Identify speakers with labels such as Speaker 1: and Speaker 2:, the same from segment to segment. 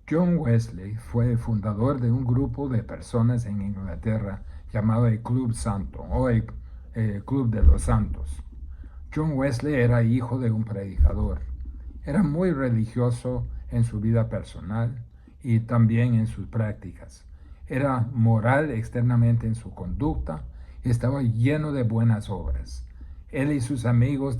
Speaker 1: John Wesley fue fundador de un grupo de personas en Inglaterra llamado el Club Santo o el Club de los Santos. John Wesley era hijo de un predicador. Era muy religioso en su vida personal y también en sus prácticas. Era moral externamente en su conducta y estaba lleno de buenas obras. Él y sus amigos,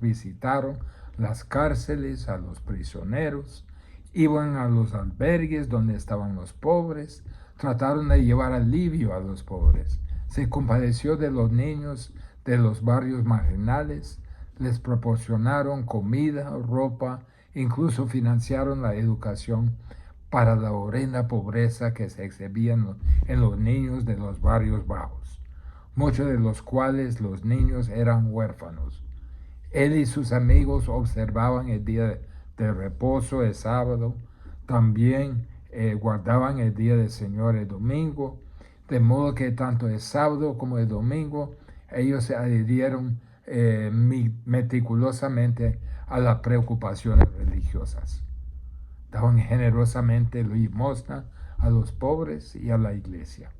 Speaker 1: visitaron las cárceles, a los prisioneros, iban a los albergues donde estaban los pobres, trataron de llevar alivio a los pobres. Se compadeció de los niños de los barrios marginales, les proporcionaron comida, ropa, incluso financiaron la educación para la horrenda pobreza que se exhibía en los niños de los barrios bajos, muchos de los cuales los niños eran huérfanos. Él y sus amigos observaban el día de reposo, el sábado, también guardaban el día del Señor, el domingo, de modo que tanto el sábado como el domingo ellos se adhirieron meticulosamente a las preocupaciones religiosas. Daban generosamente limosna a los pobres y a la iglesia.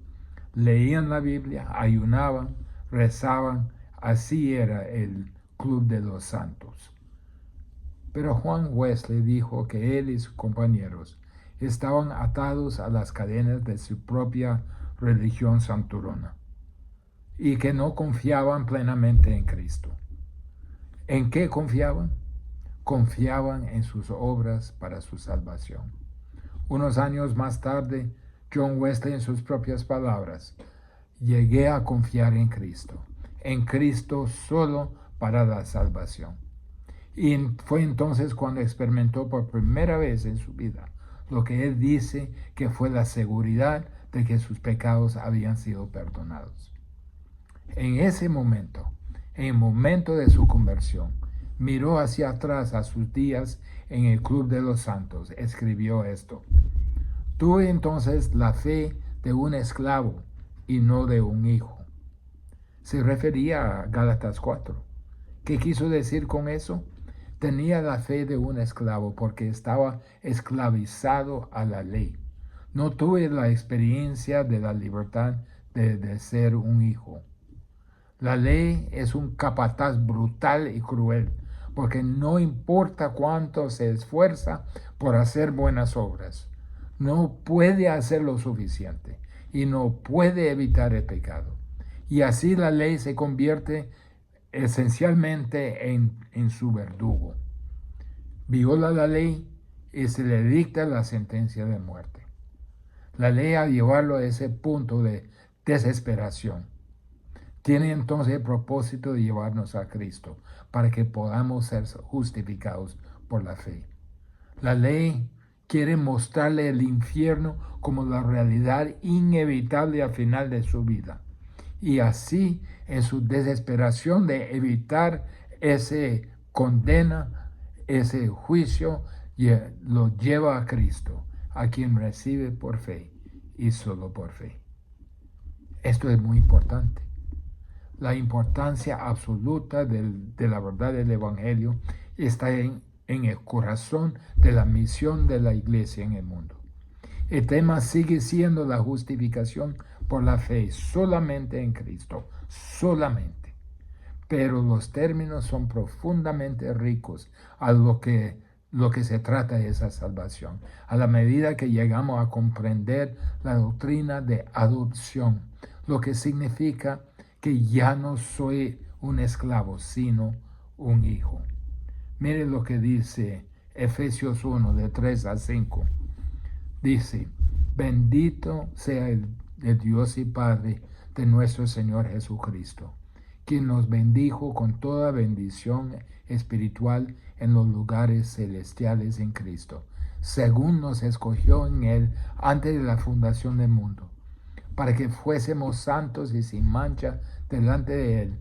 Speaker 1: Leían la Biblia, ayunaban, rezaban. Así era el Club de los Santos. Pero Juan Wesley dijo que él y sus compañeros estaban atados a las cadenas de su propia religión santurrona y que no confiaban plenamente en Cristo. ¿En qué confiaban? Confiaban en sus obras para su salvación. Unos años más tarde, John Wesley, en sus propias palabras, llegué a confiar en Cristo solo para la salvación. Y fue entonces cuando experimentó por primera vez en su vida lo que él dice que fue la seguridad de que sus pecados habían sido perdonados. En ese momento, en el momento de su conversión, miró hacia atrás a sus días en el Club de los Santos. Escribió esto: tuve entonces la fe de un esclavo y no de un hijo. Se refería a Gálatas 4. ¿Qué quiso decir con eso? Tenía la fe de un esclavo porque estaba esclavizado a la ley. No tuve la experiencia de la libertad de ser un hijo. La ley es un capataz brutal y cruel, porque no importa cuánto se esfuerza por hacer buenas obras, no puede hacer lo suficiente y no puede evitar el pecado. Y así la ley se convierte esencialmente en su verdugo. Viola la ley y se le dicta la sentencia de muerte. La ley, al llevarlo a ese punto de desesperación, tiene entonces el propósito de llevarnos a Cristo para que podamos ser justificados por la fe. La ley quiere mostrarle el infierno como la realidad inevitable al final de su vida. Y así, en su desesperación de evitar ese condena, ese juicio, lo lleva a Cristo, a quien recibe por fe y solo por fe. Esto es muy importante. La importancia absoluta de la verdad del Evangelio está en el corazón de la misión de la iglesia en el mundo. El tema sigue siendo la justificación por la fe solamente en Cristo, solamente. Pero los términos son profundamente ricos a lo que se trata de esa salvación. A la medida que llegamos a comprender la doctrina de adopción, lo que significa que ya no soy un esclavo, sino un hijo. Mire lo que dice Efesios 1, de 3 a 5. Dice: bendito sea el Dios y Padre de nuestro Señor Jesucristo, quien nos bendijo con toda bendición espiritual en los lugares celestiales en Cristo, según nos escogió en Él antes de la fundación del mundo, para que fuésemos santos y sin mancha delante de Él,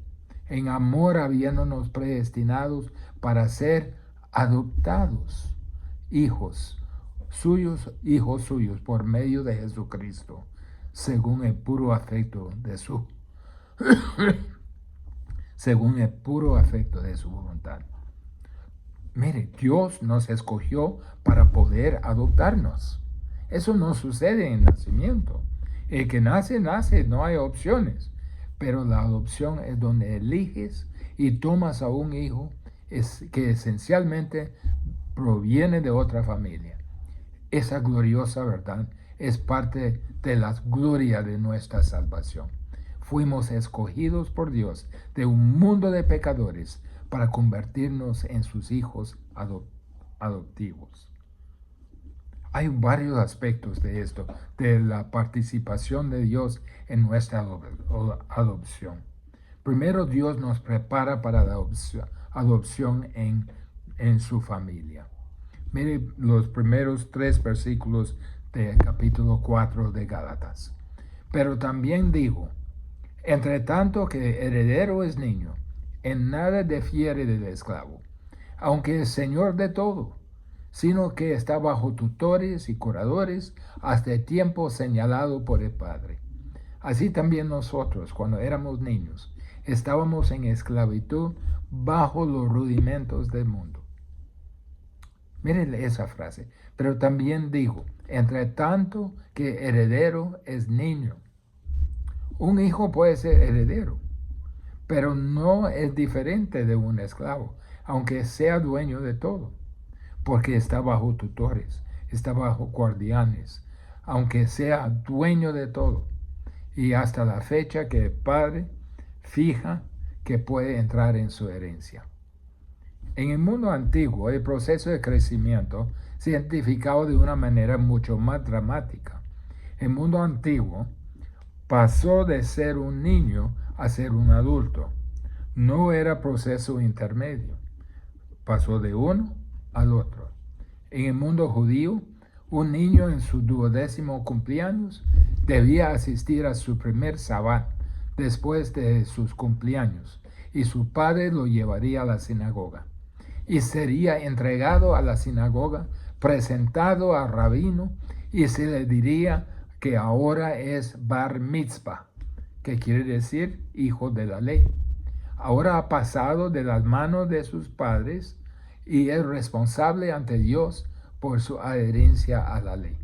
Speaker 1: en amor habiéndonos predestinados para ser adoptados hijos suyos por medio de Jesucristo, según el puro afecto de su voluntad. Mire, Dios nos escogió para poder adoptarnos. Eso no sucede en nacimiento. El que nace, nace, no hay opciones. Pero la adopción es donde eliges y tomas a un hijo que esencialmente proviene de otra familia. Esa gloriosa verdad es parte de la gloria de nuestra salvación. Fuimos escogidos por Dios de un mundo de pecadores para convertirnos en sus hijos adoptivos. Hay varios aspectos de esto, de la participación de Dios en nuestra adopción. Primero, Dios nos prepara para la adopción en su familia. Mire los primeros 3 versículos del capítulo 4 de Gálatas. Pero también digo, entre tanto que heredero es niño, en nada difiere del esclavo, aunque es señor de todo, sino que está bajo tutores y curadores hasta el tiempo señalado por el Padre. Así también nosotros, cuando éramos niños, estábamos en esclavitud bajo los rudimentos del mundo. Miren esa frase. Pero también digo, entre tanto que heredero es niño. Un hijo puede ser heredero, pero no es diferente de un esclavo, aunque sea dueño de todo, porque está bajo tutores, está bajo guardianes, aunque sea dueño de todo, y hasta la fecha que el padre fija que puede entrar en su herencia. En el mundo antiguo, el proceso de crecimiento se identificaba de una manera mucho más dramática. El mundo antiguo pasó de ser un niño a ser un adulto. No era proceso intermedio. Pasó de uno al otro. En el mundo judío, un niño en su 12º cumpleaños debía asistir a su primer sabbat después de sus cumpleaños, y su padre lo llevaría a la sinagoga. Y sería entregado a la sinagoga, presentado al rabino, y se le diría que ahora es bar mitzvah, que quiere decir hijo de la ley. Ahora ha pasado de las manos de sus padres y es responsable ante Dios por su adherencia a la ley.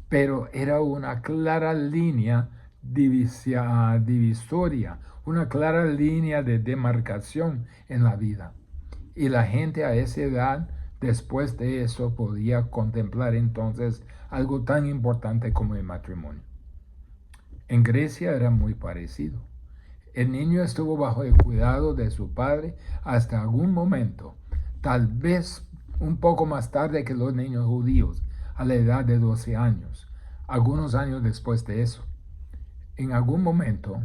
Speaker 1: Pero era una clara línea divisoria, una clara línea de demarcación en la vida. Y la gente a esa edad, después de eso, podía contemplar entonces algo tan importante como el matrimonio. En Grecia era muy parecido. El niño estuvo bajo el cuidado de su padre hasta algún momento, tal vez un poco más tarde que los niños judíos, a la edad de 12 años, algunos años después de eso. En algún momento,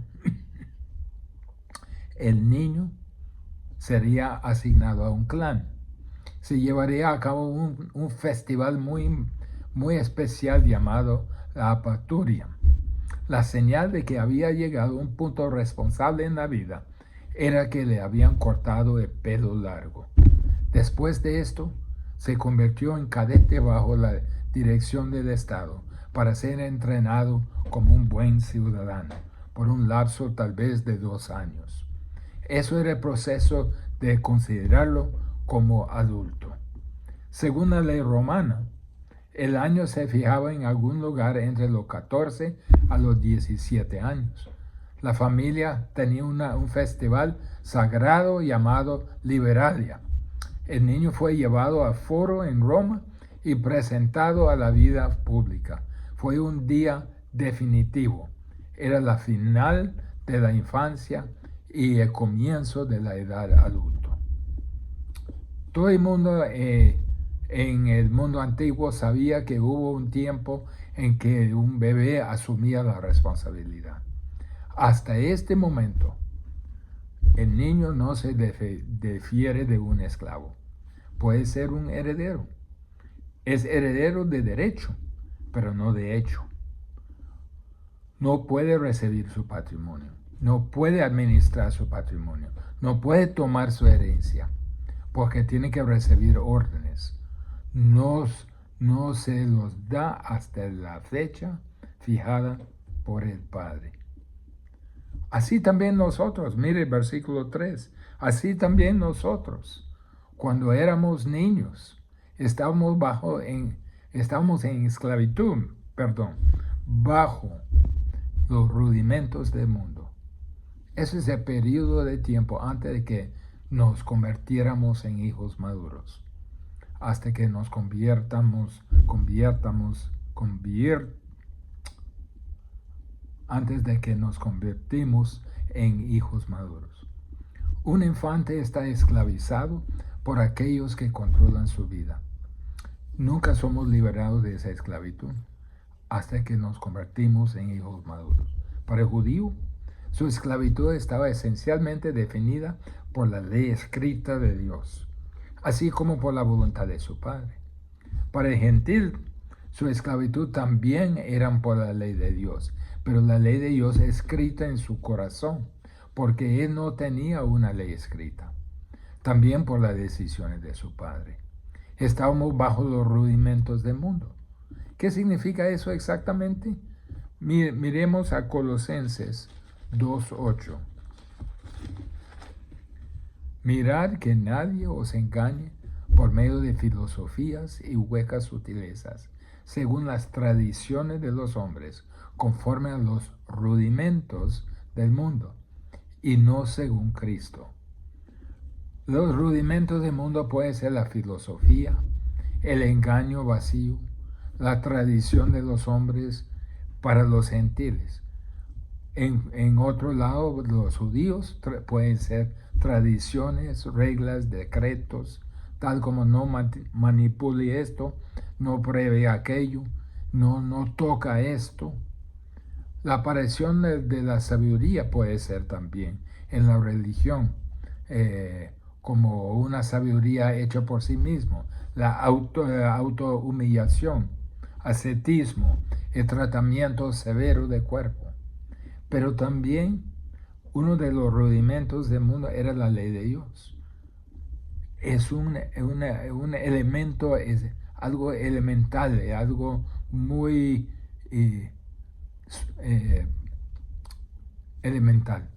Speaker 1: el niño sería asignado a un clan. Se llevaría a cabo un festival muy especial llamado la Apaturia. La señal de que había llegado a un punto responsable en la vida era que le habían cortado el pelo largo. Después de esto, se convirtió en cadete bajo la dirección del Estado para ser entrenado como un buen ciudadano por un lapso tal vez de 2 años. Eso era el proceso de considerarlo como adulto. Según la ley romana, el año se fijaba en algún lugar entre los 14 a los 17 años. La familia tenía un festival sagrado llamado Liberalia. El niño fue llevado a foro en Roma y presentado a la vida pública. Fue un día definitivo. Era la final de la infancia y el comienzo de la edad adulta. Todo el mundo en el mundo antiguo sabía que hubo un tiempo en que un bebé asumía la responsabilidad. Hasta este momento, el niño no se difiere de un esclavo. Puede ser un heredero. Es heredero de derecho, pero no de hecho. No puede recibir su patrimonio. No puede administrar su patrimonio. No puede tomar su herencia, porque tiene que recibir órdenes. No se los da hasta la fecha fijada por el Padre. Así también nosotros, mire el versículo 3, así también nosotros, cuando éramos niños, estábamos Estamos en esclavitud, bajo los rudimentos del mundo. Ese es el periodo de tiempo antes de que nos convirtiéramos en hijos maduros. Hasta que nos antes de que nos convertimos en hijos maduros. Un infante está esclavizado por aquellos que controlan su vida. Nunca somos liberados de esa esclavitud hasta que nos convertimos en hijos maduros. Para el judío, su esclavitud estaba esencialmente definida por la ley escrita de Dios, así como por la voluntad de su padre. Para el gentil, su esclavitud también era por la ley de Dios, pero la ley de Dios escrita en su corazón, porque él no tenía una ley escrita. También por las decisiones de su padre. Estábamos bajo los rudimentos del mundo. ¿Qué significa eso exactamente? Miremos a Colosenses 2:8. Mirad que nadie os engañe por medio de filosofías y huecas sutilezas, según las tradiciones de los hombres, conforme a los rudimentos del mundo, y no según Cristo. Los rudimentos del mundo pueden ser la filosofía, el engaño vacío, la tradición de los hombres para los gentiles. En otro lado, los judíos pueden ser tradiciones, reglas, decretos, tal como no manipule esto, no pruebe aquello, no toca esto. La aparición de la sabiduría puede ser también en la religión, como una sabiduría hecha por sí mismo, la autohumillación, ascetismo, el tratamiento severo del cuerpo. Pero también uno de los rudimentos del mundo era la ley de Dios. Es un elemento, es algo elemental, es algo muy elemental.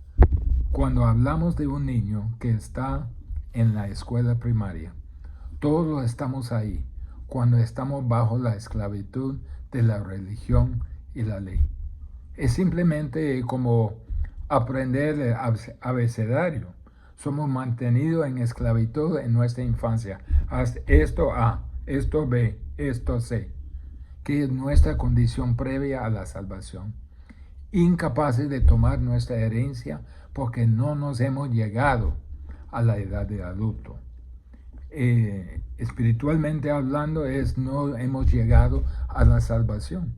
Speaker 1: Cuando hablamos de un niño que está en la escuela primaria, todos estamos ahí cuando estamos bajo la esclavitud de la religión y la ley. Es simplemente como aprender el abecedario. Somos mantenidos en esclavitud en nuestra infancia. Haz esto A, esto B, esto C, que es nuestra condición previa a la salvación. Incapaces de tomar nuestra herencia porque no nos hemos llegado a la edad de adulto. Espiritualmente hablando, no hemos llegado a la salvación.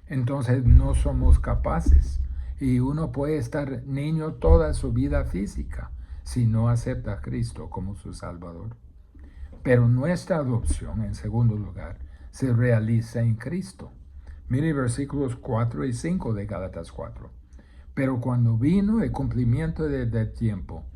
Speaker 1: Entonces no somos capaces. Y uno puede estar niño toda su vida física si no acepta a Cristo como su Salvador. Pero nuestra adopción, en segundo lugar, se realiza en Cristo. Mire versículos 4 y 5 de Gálatas 4. Pero cuando vino el cumplimiento del tiempo,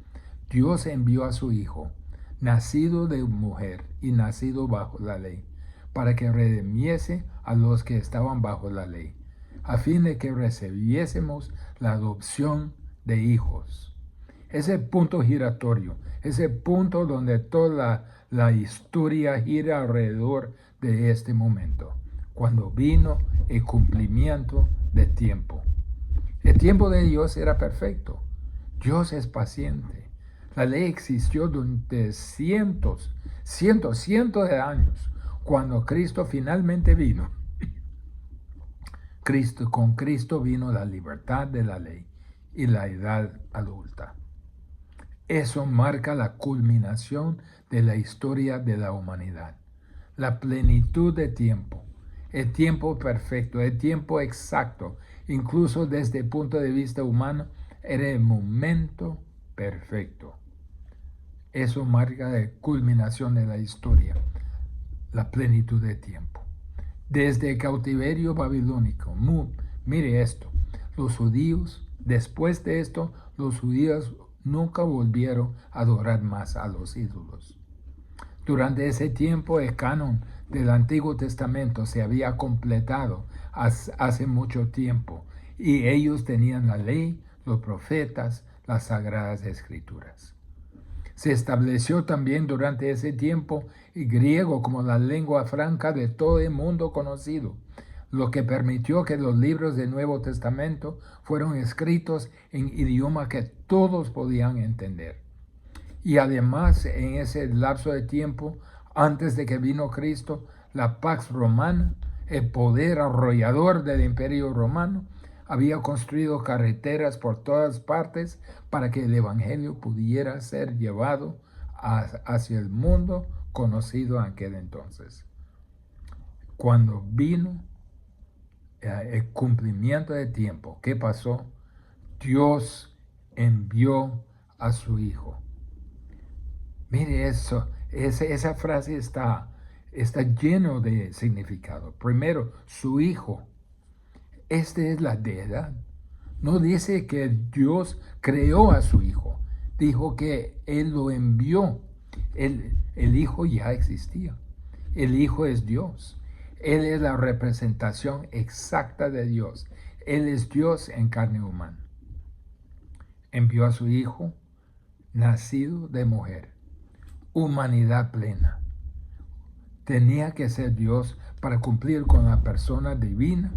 Speaker 1: Dios envió a su Hijo, nacido de mujer y nacido bajo la ley, para que redimiese a los que estaban bajo la ley, a fin de que recibiésemos la adopción de hijos. Ese punto giratorio, ese punto donde toda la historia gira alrededor de este momento, cuando vino el cumplimiento del tiempo. El tiempo de Dios era perfecto. Dios es paciente. La ley existió durante cientos de años. Cuando Cristo finalmente vino, con Cristo vino la libertad de la ley y la edad adulta. Eso marca la culminación de la historia de la humanidad. La plenitud de tiempo, el tiempo perfecto, el tiempo exacto, incluso desde el punto de vista humano, era el momento perfecto. Eso marca la culminación de la historia, la plenitud de tiempo. Desde el cautiverio babilónico, mire esto, los judíos, después de esto, los judíos nunca volvieron a adorar más a los ídolos. Durante ese tiempo el canon del Antiguo Testamento se había completado hace mucho tiempo y ellos tenían la ley, los profetas, las sagradas escrituras. Se estableció también durante ese tiempo el griego como la lengua franca de todo el mundo conocido, lo que permitió que los libros del Nuevo Testamento fueran escritos en idioma que todos podían entender. Y además, en ese lapso de tiempo, antes de que vino Cristo, la Pax Romana, el poder arrollador del Imperio Romano, había construido carreteras por todas partes para que el Evangelio pudiera ser llevado hacia el mundo conocido en aquel entonces. Cuando vino el cumplimiento de tiempo, ¿qué pasó? Dios envió a su Hijo. Mire eso, esa frase está lleno de significado. Primero, su Hijo. Esta es la deidad. No dice que Dios creó a su Hijo. Dijo que Él lo envió. El Hijo ya existía. El Hijo es Dios. Él es la representación exacta de Dios. Él es Dios en carne humana. Envió a su Hijo, nacido de mujer. Humanidad plena. Tenía que ser Dios para cumplir con la persona divina,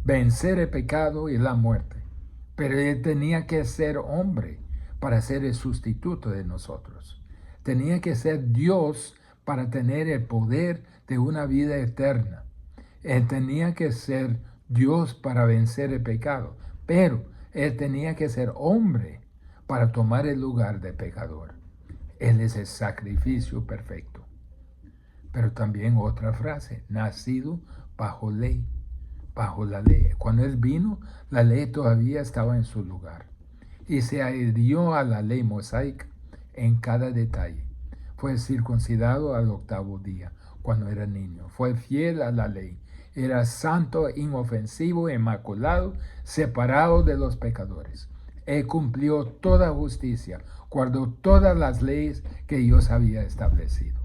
Speaker 1: vencer el pecado y la muerte. Pero Él tenía que ser hombre para ser el sustituto de nosotros. Tenía que ser Dios para tener el poder de una vida eterna. Él tenía que ser Dios para vencer el pecado. Pero Él tenía que ser hombre para tomar el lugar de pecador. Él es el sacrificio perfecto. Pero también otra frase, nacido bajo ley, bajo la ley. Cuando Él vino, la ley todavía estaba en su lugar. Y se adhirió a la ley mosaica en cada detalle. Fue circuncidado al 8º día, cuando era niño. Fue fiel a la ley. Era santo, inofensivo, inmaculado, separado de los pecadores. Él cumplió toda justicia, guardó todas las leyes que Dios había establecido.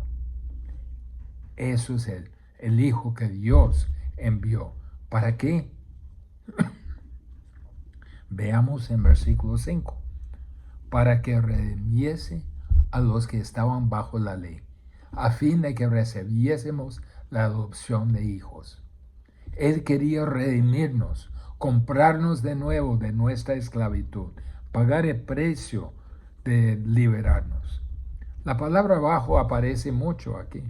Speaker 1: Eso es el Hijo que Dios envió. ¿Para qué? Veamos en versículo 5. Para que redimiese a los que estaban bajo la ley, a fin de que recibiésemos la adopción de hijos. Él quería redimirnos, comprarnos de nuevo de nuestra esclavitud, pagar el precio de liberarnos. La palabra bajo aparece mucho aquí.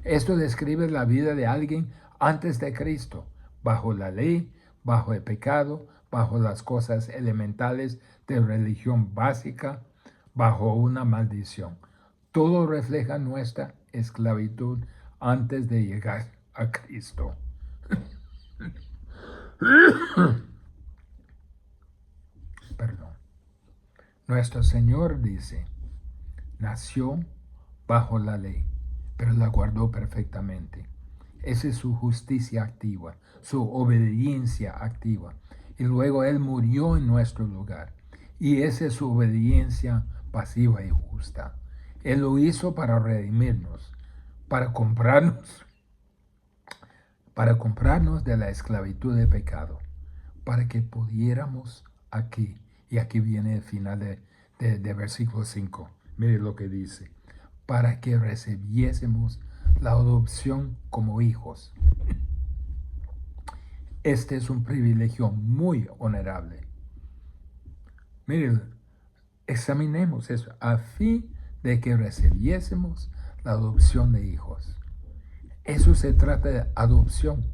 Speaker 1: Esto describe la vida de alguien antes de Cristo, bajo la ley, bajo el pecado, bajo las cosas elementales de religión básica, bajo una maldición. Todo refleja nuestra esclavitud antes de llegar a Cristo. Perdón. Nuestro Señor dice, nació bajo la ley, pero la guardó perfectamente. Esa es su justicia activa, su obediencia activa. Y luego Él murió en nuestro lugar. Y esa es su obediencia pasiva y justa. Él lo hizo para redimirnos, para comprarnos de la esclavitud de pecado, para que pudiéramos aquí, y aquí viene el final de versículo 5, mire lo que dice, para que recibiésemos la adopción como hijos. Este es un privilegio muy honorable. Mire, examinemos eso, a fin de que recibiésemos la adopción de hijos. Eso se trata de adopción.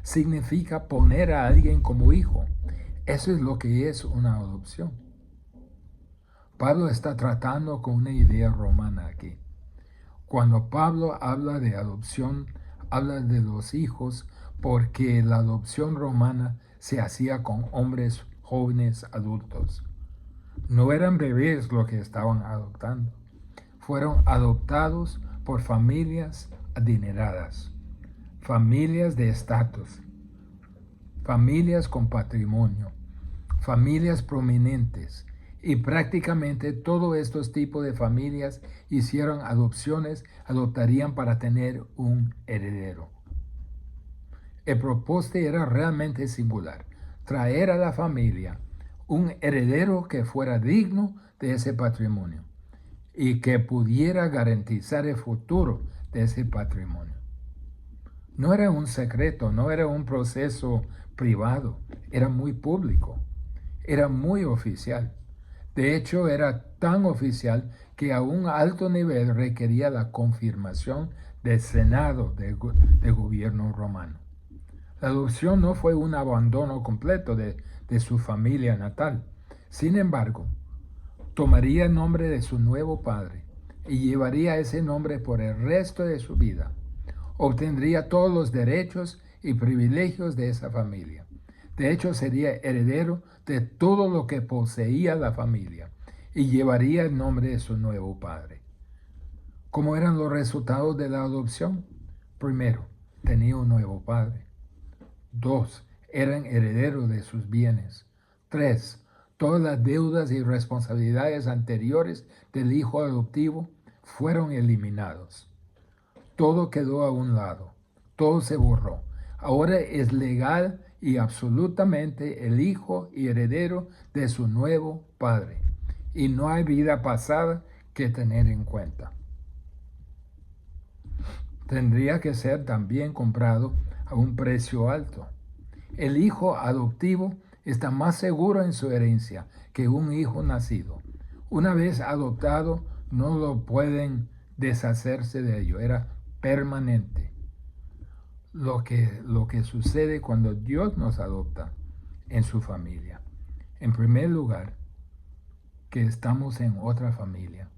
Speaker 1: Significa poner a alguien como hijo. Eso es lo que es una adopción. Pablo está tratando con una idea romana aquí. Cuando Pablo habla de adopción, habla de los hijos porque la adopción romana se hacía con hombres jóvenes adultos. No eran bebés los que estaban adoptando. Fueron adoptados por familias adineradas, familias de estatus, familias con patrimonio, familias prominentes. Y prácticamente todos estos tipos de familias hicieron adopciones, adoptarían para tener un heredero. El propósito era realmente singular, traer a la familia un heredero que fuera digno de ese patrimonio. y que pudiera garantizar el futuro de ese patrimonio. No era un secreto, no era un proceso privado, era muy público, era muy oficial. De hecho, era tan oficial que a un alto nivel requería la confirmación del Senado del gobierno romano. La adopción no fue un abandono completo de su familia natal. Sin embargo, tomaría el nombre de su nuevo padre y llevaría ese nombre por el resto de su vida. Obtendría todos los derechos y privilegios de esa familia. De hecho, sería heredero de todo lo que poseía la familia y llevaría el nombre de su nuevo padre. ¿Cómo eran los resultados de la adopción? Primero, tenía un nuevo padre. 2. Eran herederos de sus bienes. 3. Todas las deudas y responsabilidades anteriores del hijo adoptivo fueron eliminados. Todo quedó a un lado. Todo se borró. Ahora es legal y absolutamente el hijo y heredero de su nuevo padre. Y no hay vida pasada que tener en cuenta. Tendría que ser también comprado a un precio alto. El hijo adoptivo está más seguro en su herencia que un hijo nacido. Una vez adoptado, no lo pueden deshacerse de ello. Era permanente. Lo que sucede cuando Dios nos adopta en su familia. En primer lugar, que estamos en otra familia.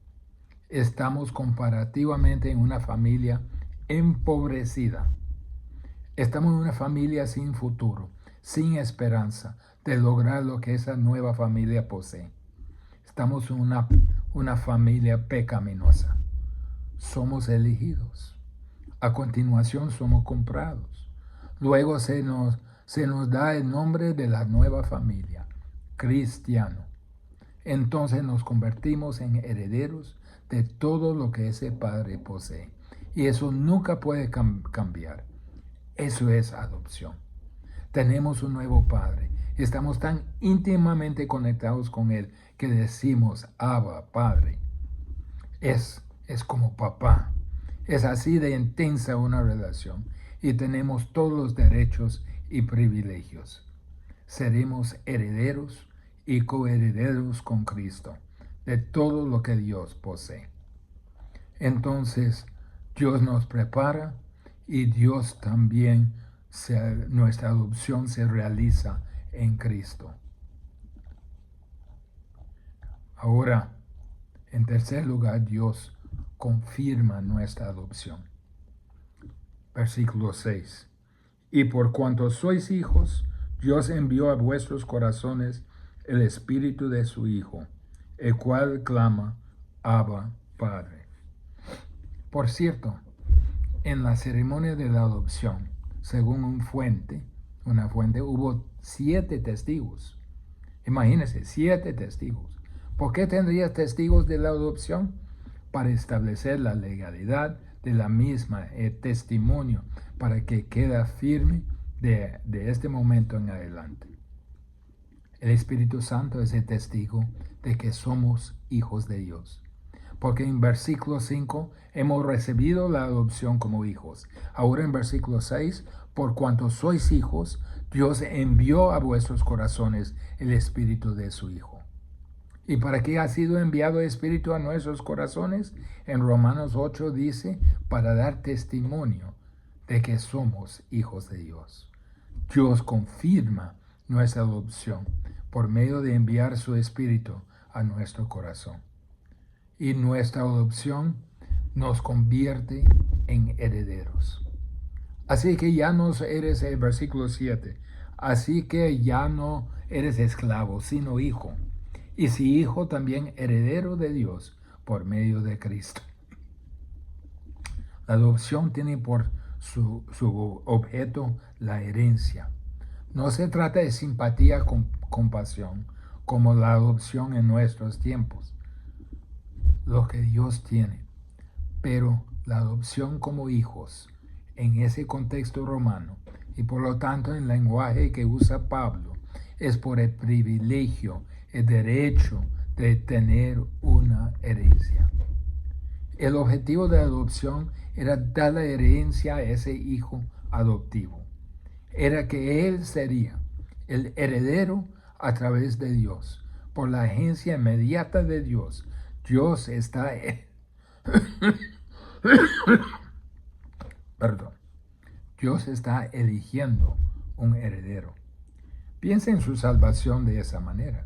Speaker 1: Estamos comparativamente en una familia empobrecida. Estamos en una familia sin futuro, sin esperanza de lograr lo que esa nueva familia posee. Estamos en una familia pecaminosa. Somos elegidos. A continuación somos comprados. Luego se nos da el nombre de la nueva familia, cristiano. Entonces nos convertimos en herederos de todo lo que ese padre posee. Y eso nunca puede cambiar. Eso es adopción. Tenemos un nuevo padre. Estamos tan íntimamente conectados con él que decimos, Abba, Padre. Es como papá. Es así de intensa una relación y tenemos todos los derechos y privilegios. Seremos herederos y coherederos con Cristo de todo lo que Dios posee. Entonces, Dios nos prepara y Dios también, nuestra adopción se realiza en Cristo. Ahora, en tercer lugar, Dios confirma nuestra adopción. Versículo 6. Y por cuanto sois hijos, Dios envió a vuestros corazones el espíritu de su Hijo, el cual clama, Abba, Padre. Por cierto, en la ceremonia de la adopción, según una fuente, hubo 7 testigos. Imagínense, 7 testigos. ¿Por qué tendría testigos de la adopción? Para establecer la legalidad de la misma, el testimonio, para que quede firme de este momento en adelante. El Espíritu Santo es el testigo de que somos hijos de Dios. Porque en versículo 5 hemos recibido la adopción como hijos. Ahora en versículo 6, por cuanto sois hijos, Dios envió a vuestros corazones el Espíritu de su Hijo. ¿Y para qué ha sido enviado el Espíritu a nuestros corazones? En Romanos 8 dice, para dar testimonio de que somos hijos de Dios. Dios confirma nuestra adopción por medio de enviar su Espíritu a nuestro corazón. Y nuestra adopción nos convierte en herederos. Así que ya no eres, el versículo 7, así que ya no eres esclavo, sino hijo. Y si hijo, también heredero de Dios por medio de Cristo. La adopción tiene por su objeto la herencia. No se trata de simpatía con compasión, como la adopción en nuestros tiempos, lo que Dios tiene. Pero la adopción como hijos, en ese contexto romano, y por lo tanto en el lenguaje que usa Pablo, es por el privilegio, el derecho de tener una herencia. El objetivo de la adopción era dar la herencia a ese hijo adoptivo. Era que él sería el heredero a través de Dios, por la agencia inmediata de Dios. Dios está, perdón, Dios está eligiendo un heredero. Piensa en su salvación de esa manera.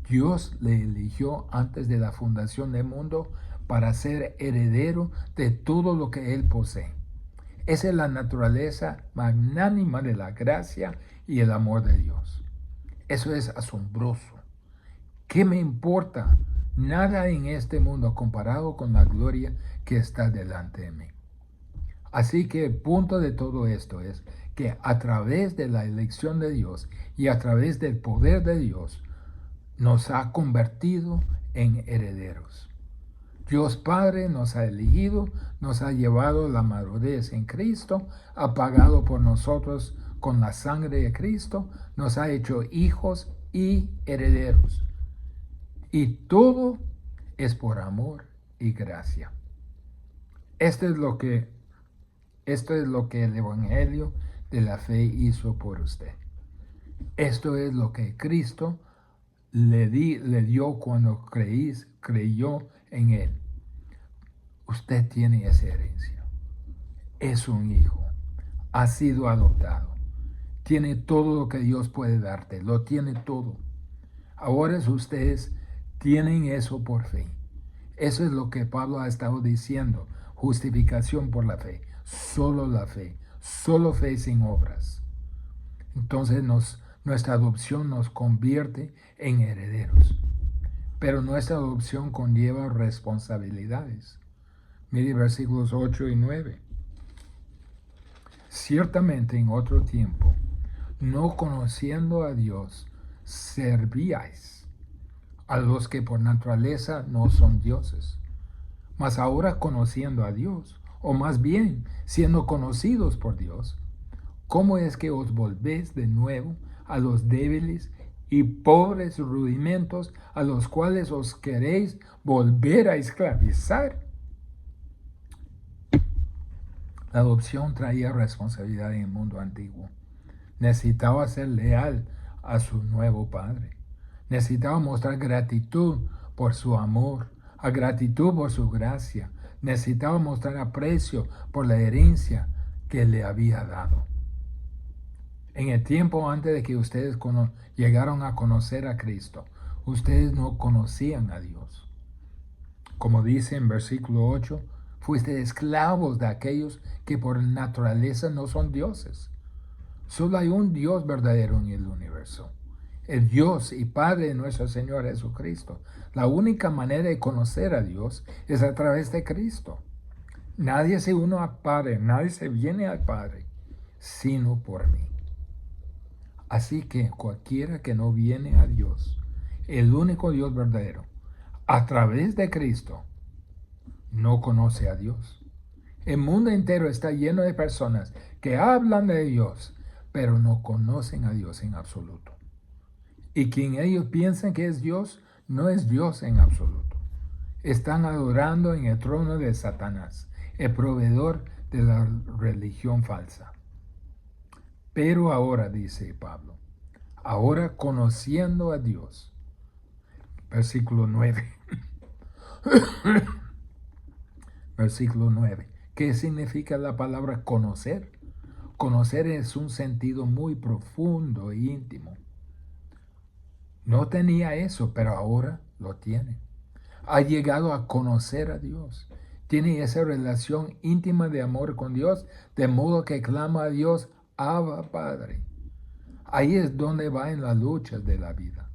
Speaker 1: Dios le eligió antes de la fundación del mundo para ser heredero de todo lo que él posee. Esa es la naturaleza magnánima de la gracia y el amor de Dios. Eso es asombroso. ¿Qué me importa? Nada en este mundo comparado con la gloria que está delante de mí. Así que el punto de todo esto es que a través de la elección de Dios y a través del poder de Dios, nos ha convertido en herederos. Dios Padre nos ha elegido, nos ha llevado a la madurez en Cristo, ha pagado por nosotros con la sangre de Cristo, nos ha hecho hijos y herederos. Y todo es por amor y gracia. Esto es lo que el Evangelio de la fe hizo por usted. Esto es lo que Cristo le dio cuando creyó en él. Usted tiene esa herencia. Es un hijo. Ha sido adoptado. Tiene todo lo que Dios puede darte. Lo tiene todo. Ahora ustedes tienen eso por fe. Eso es lo que Pablo ha estado diciendo. Justificación por la fe. Solo la fe. Solo fe sin obras. Entonces nuestra adopción nos convierte en herederos. Pero nuestra adopción conlleva responsabilidades. Mire versículos 8 y 9. Ciertamente en otro tiempo, no conociendo a Dios, servíais a los que por naturaleza no son dioses. Mas ahora conociendo a Dios, o más bien siendo conocidos por Dios, ¿cómo es que os volvéis de nuevo a los débiles y pobres rudimentos a los cuales os queréis volver a esclavizar? La adopción traía responsabilidad en el mundo antiguo. Necesitaba ser leal a su nuevo padre. Necesitaba mostrar gratitud por su amor, gratitud por su gracia. Necesitaba mostrar aprecio por la herencia que le había dado. En el tiempo antes de que ustedes llegaron a conocer a Cristo, ustedes no conocían a Dios. Como dice en versículo 8, fuiste esclavos de aquellos que por naturaleza no son dioses. Solo hay un Dios verdadero en el universo, el Dios y Padre de nuestro Señor Jesucristo. La única manera de conocer a Dios es a través de Cristo. Nadie se une al Padre, nadie se viene al Padre, sino por mí. Así que cualquiera que no viene a Dios, el único Dios verdadero, a través de Cristo, no conoce a Dios. El mundo entero está lleno de personas que hablan de Dios, pero no conocen a Dios en absoluto. Y quien ellos piensan que es Dios, no es Dios en absoluto. Están adorando en el trono de Satanás, el proveedor de la religión falsa. Pero ahora, dice Pablo, ahora conociendo a Dios, versículo 9, versículo 9, ¿qué significa la palabra conocer? Conocer es un sentido muy profundo e íntimo. No tenía eso, pero ahora lo tiene. Ha llegado a conocer a Dios. Tiene esa relación íntima de amor con Dios, de modo que clama a Dios, Abba, Padre. Ahí es donde va en las luchas de la vida.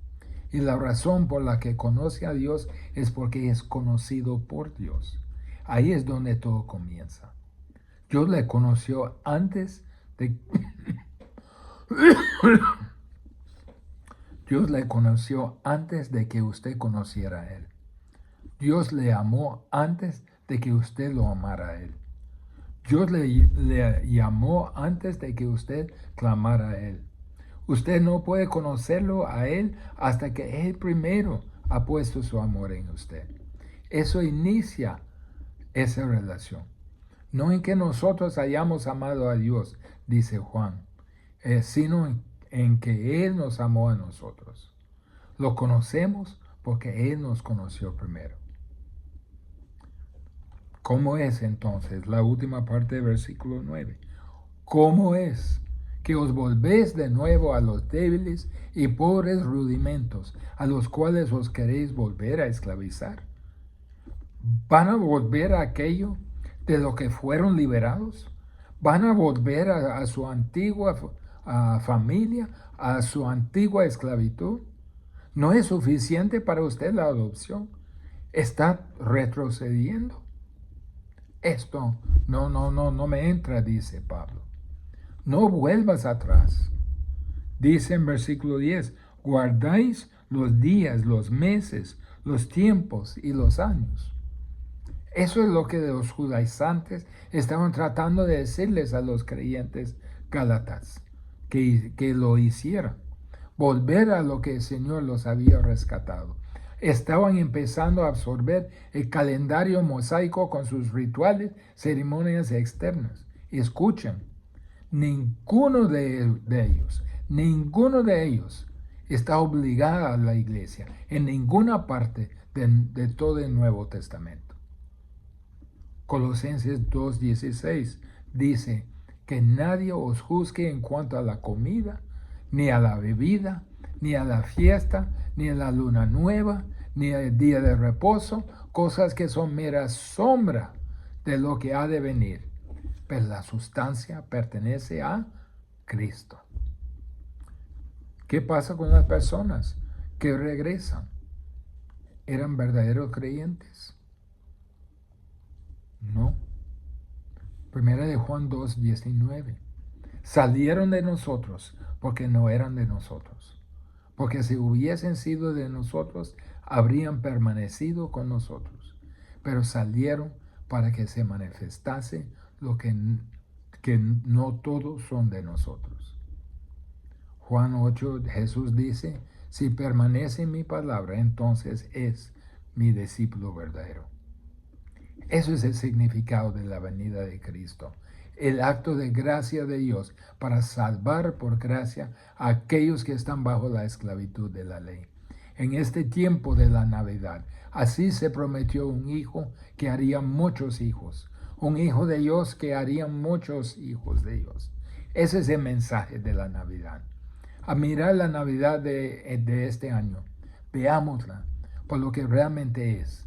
Speaker 1: Y la razón por la que conoce a Dios es porque es conocido por Dios. Ahí es donde todo comienza. Dios le conoció antes de... Dios le conoció antes de que usted conociera a Él. Dios le amó antes de que usted lo amara a Él. Dios le llamó antes de que usted clamara a Él. Usted no puede conocerlo a Él hasta que Él primero ha puesto su amor en usted. Eso inicia esa relación. No en que nosotros hayamos amado a Dios, dice Juan, sino en que Él nos amó a nosotros. Lo conocemos porque Él nos conoció primero. ¿Cómo es entonces? La última parte del versículo 9. ¿Cómo es que os volvéis de nuevo a los débiles y pobres rudimentos, a los cuales os queréis volver a esclavizar? ¿Van a volver a aquello de lo que fueron liberados? ¿Van a volver a su antigua familia, a su antigua esclavitud? ¿No es suficiente para usted la adopción? ¿Está retrocediendo? Esto no me entra, dice Pablo. No vuelvas atrás. Dice en versículo 10, guardáis los días, los meses, los tiempos y los años. Eso es lo que los judaizantes estaban tratando de decirles a los creyentes gálatas, que lo hicieran. Volver a lo que el Señor los había rescatado. Estaban empezando a absorber el calendario mosaico con sus rituales, ceremonias externas. Escuchen, ninguno de ellos está obligado a la iglesia en ninguna parte de todo el Nuevo Testamento. Colosenses 2:16 dice que nadie os juzgue en cuanto a la comida, ni a la bebida, ni a la fiesta, ni a la luna nueva, ni al día de reposo, cosas que son mera sombra de lo que ha de venir. Pero la sustancia pertenece a Cristo. ¿Qué pasa con las personas que regresan? ¿Eran verdaderos creyentes? No. Primera de Juan 2:19. Salieron de nosotros porque no eran de nosotros. Porque si hubiesen sido de nosotros, habrían permanecido con nosotros. Pero salieron para que se manifestase lo que no todos son de nosotros. Juan 8, Jesús dice, si permanece en mi palabra, entonces es mi discípulo verdadero. Eso es el significado de la venida de Cristo. El acto de gracia de Dios para salvar por gracia a aquellos que están bajo la esclavitud de la ley. En este tiempo de la Navidad, así se prometió un hijo que haría muchos hijos. Un hijo de Dios que haría muchos hijos de Dios. Ese es el mensaje de la Navidad. A mirar la Navidad de este año, veámosla por lo que realmente es.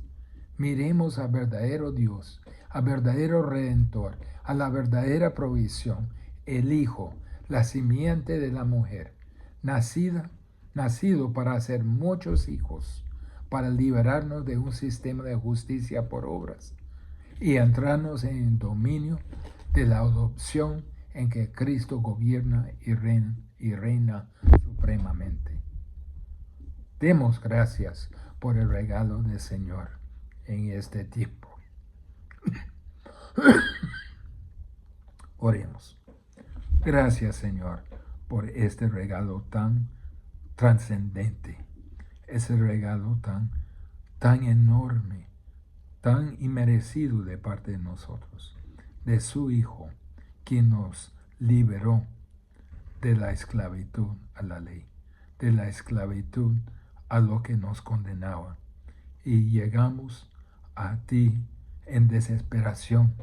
Speaker 1: Miremos al verdadero Dios, al verdadero Redentor, a la verdadera provisión, el Hijo, la simiente de la mujer, nacido para hacer muchos hijos, para liberarnos de un sistema de justicia por obras y entrarnos en el dominio de la adopción en que Cristo gobierna y reina supremamente. Demos gracias por el regalo del Señor en este tiempo. Oremos. Gracias, Señor, por este regalo tan trascendente, ese regalo tan enorme, tan inmerecido de parte de nosotros, de su Hijo, quien nos liberó de la esclavitud a la ley, de la esclavitud a lo que nos condenaba. Y llegamos a ti en desesperación,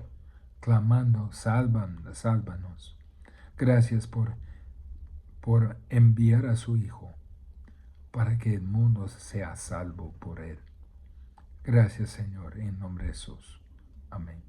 Speaker 1: clamando, sálvanos. Gracias por enviar a su Hijo para que el mundo sea salvo por él. Gracias, Señor, en nombre de Jesús. Amén.